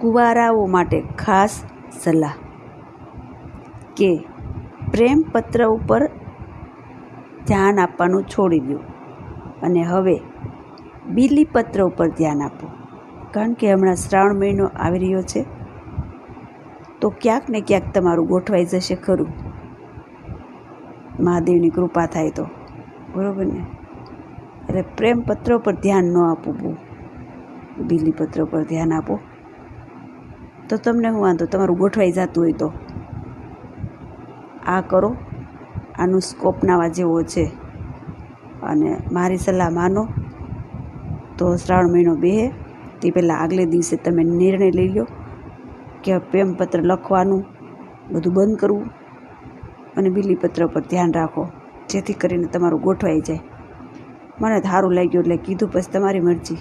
કુંવારાઓ માટે ખાસ સલાહ કે પ્રેમપત્ર ઉપર ધ્યાન આપવાનું છોડી દો અને હવે બીલીપત્ર ઉપર ધ્યાન આપો. કારણ કે હમણાં શ્રાવણ મહિનો આવી રહ્યો છે, તો ક્યાંક ને ક્યાંક તમારું ગોઠવાઈ જશે ખરું, મહાદેવની કૃપા થાય તો, બરાબર ને. એટલે પ્રેમપત્ર પર ધ્યાન ન આપો, બહુ બીલીપત્ર પર ધ્યાન આપો તો તમને શું વાંધો, તમારું ગોઠવાઈ જતું હોય તો આ કરો. આનું સ્કોપ નાવા જેવો છે અને મારી સલાહ માનો તો શ્રાવણ મહિનો બેહે તે પહેલાં આગલે દિવસે તમે નિર્ણય લઈ લો કે પ્રેમપત્ર લખવાનું બધું બંધ કરવું અને બીલીપત્ર પર ધ્યાન રાખો, જેથી કરીને તમારું ગોઠવાઈ જાય. મને સારું લાગ્યું એટલે કીધું, પછી તમારી મરજી.